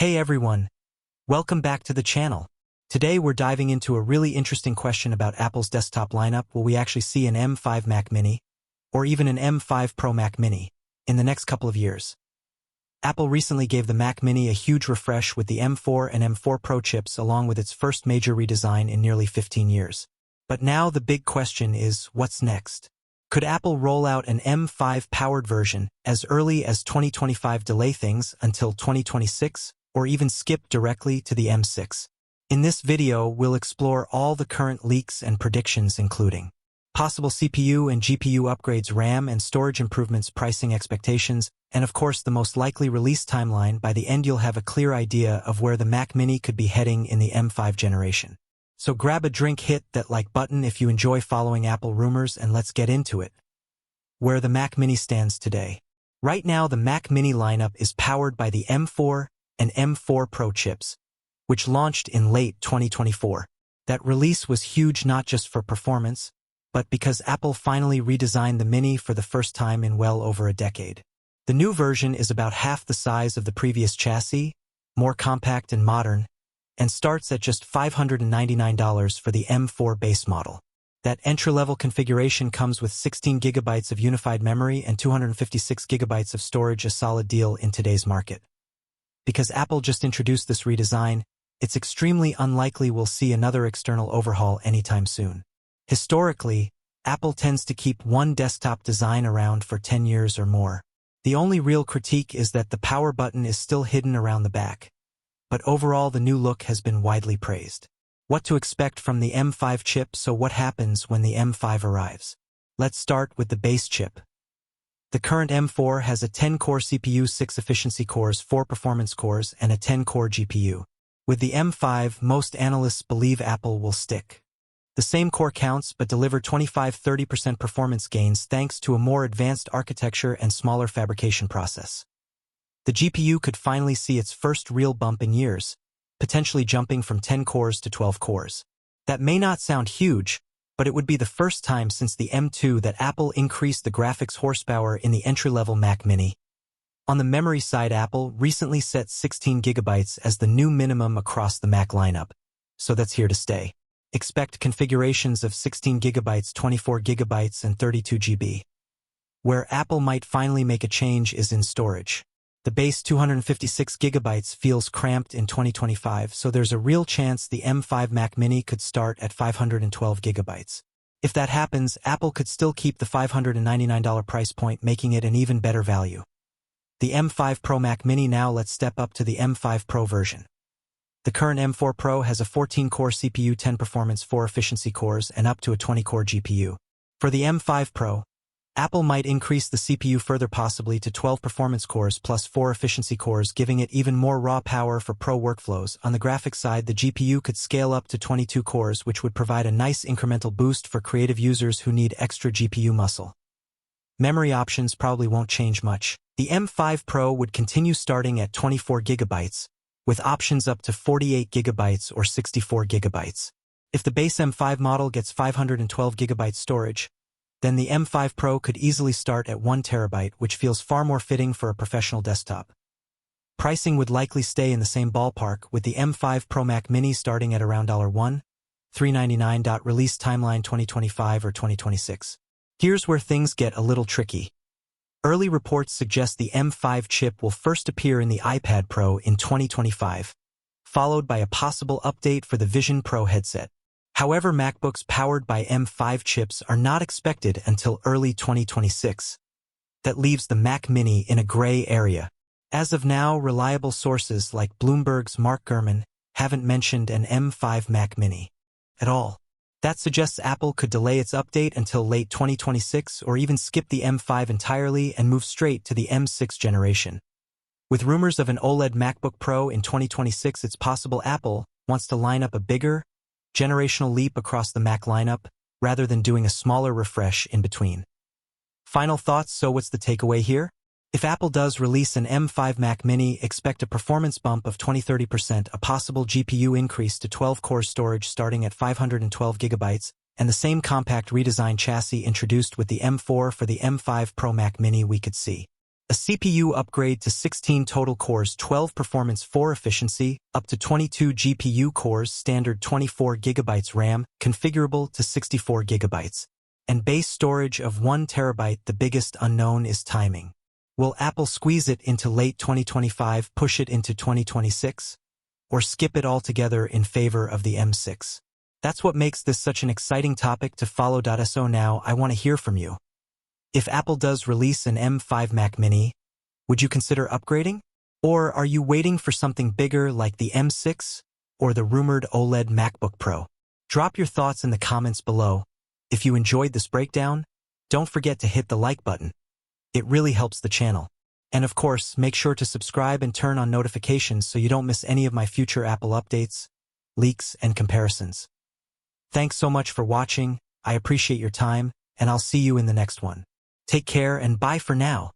Hey everyone, welcome back to the channel. Today we're diving into a really interesting question about Apple's desktop lineup. Will we actually see an M5 Mac Mini, or even an M5 Pro Mac Mini, in the next couple of years? Apple recently gave the Mac Mini a huge refresh with the M4 and M4 Pro chips along with its first major redesign in nearly 15 years. But now the big question is, what's next? Could Apple roll out an M5 powered version as early as 2025, delay things until 2026, or even skip directly to the M6? In this video, we'll explore all the current leaks and predictions, including possible CPU and GPU upgrades, RAM and storage improvements, pricing expectations, and of course the most likely release timeline. By the end, you'll have a clear idea of where the Mac Mini could be heading in the M5 generation. So grab a drink, hit that like button if you enjoy following Apple rumors, and let's get into it. Where the Mac Mini stands today. Right now, the Mac Mini lineup is powered by the M4 and M4 Pro chips, which launched in late 2024. That release was huge not just for performance, but because Apple finally redesigned the Mini for the first time in well over a decade. The new version is about half the size of the previous chassis, more compact and modern, and starts at just $599 for the M4 base model. That entry-level configuration comes with 16 gigabytes of unified memory and 256 gigabytes of storage, a solid deal in today's market. Because Apple just introduced this redesign, it's extremely unlikely we'll see another external overhaul anytime soon. Historically, Apple tends to keep one desktop design around for 10 years or more. The only real critique is that the power button is still hidden around the back. But overall, the new look has been widely praised. What to expect from the M5 chip? So what happens when the M5 arrives? Let's start with the base chip. The current M4 has a 10-core CPU, 6 efficiency cores, 4 performance cores, and a 10-core GPU. With the M5, most analysts believe Apple will stick the same core counts but deliver 25–30% performance gains thanks to a more advanced architecture and smaller fabrication process. The GPU could finally see its first real bump in years, potentially jumping from 10 cores to 12 cores. That may not sound huge, but it would be the first time since the M2 that Apple increased the graphics horsepower in the entry-level Mac Mini. On the memory side, Apple recently set 16 gigabytes as the new minimum across the Mac lineup, so that's here to stay. Expect configurations of 16 gigabytes, 24 gigabytes, and 32 GB. Where Apple might finally make a change is in storage. The base 256 gigabytes feels cramped in 2025, so there's a real chance the M5 Mac Mini could start at 512 gigabytes. If that happens, Apple could still keep the $599 price point, making it an even better value. The M5 Pro Mac Mini. Now let's step up to the M5 Pro version. The current M4 Pro has a 14-core CPU, 10 performance, 4 efficiency cores, and up to a 20-core GPU. For the M5 Pro, Apple might increase the CPU further, possibly to 12 performance cores plus 4 efficiency cores, giving it even more raw power for pro workflows. On the graphics side, the GPU could scale up to 22 cores, which would provide a nice incremental boost for creative users who need extra GPU muscle. Memory options probably won't change much. The M5 Pro would continue starting at 24 gigabytes, with options up to 48 gigabytes or 64 gigabytes. If the base M5 model gets 512 gigabyte storage, then the M5 Pro could easily start at 1 terabyte, which feels far more fitting for a professional desktop. Pricing would likely stay in the same ballpark, with the M5 Pro Mac Mini starting at around $1,399. Release timeline 2025 or 2026. Here's where things get a little tricky. Early reports suggest the M5 chip will first appear in the iPad Pro in 2025, followed by a possible update for the Vision Pro headset. However, MacBooks powered by M5 chips are not expected until early 2026. That leaves the Mac Mini in a gray area. As of now, reliable sources like Bloomberg's Mark Gurman haven't mentioned an M5 Mac Mini at all. That suggests Apple could delay its update until late 2026 or even skip the M5 entirely and move straight to the M6 generation. With rumors of an OLED MacBook Pro in 2026, it's possible Apple wants to line up a bigger, generational leap across the Mac lineup, rather than doing a smaller refresh in between. Final thoughts. So what's the takeaway here? If Apple does release an M5 Mac Mini, expect a performance bump of 20–30%, a possible GPU increase to 12-core storage starting at 512 gigabytes, and the same compact redesigned chassis introduced with the M4 for the M5 Pro Mac Mini. We could see a A CPU upgrade to 16 total cores, 12 performance, 4 efficiency, up to 22 GPU cores, standard 24 GB RAM, configurable to 64 GB, and base storage of 1 TB. The biggest unknown is timing. Will Apple squeeze it into late 2025, push it into 2026, or skip it altogether in favor of the M6? That's what makes this such an exciting topic to follow. So now I want to hear from you. If Apple does release an M5 Mac Mini, would you consider upgrading? Or are you waiting for something bigger like the M6 or the rumored OLED MacBook Pro? Drop your thoughts in the comments below. If you enjoyed this breakdown, don't forget to hit the like button. It really helps the channel. And of course, make sure to subscribe and turn on notifications so you don't miss any of my future Apple updates, leaks, and comparisons. Thanks so much for watching. I appreciate your time, and I'll see you in the next one. Take care and bye for now.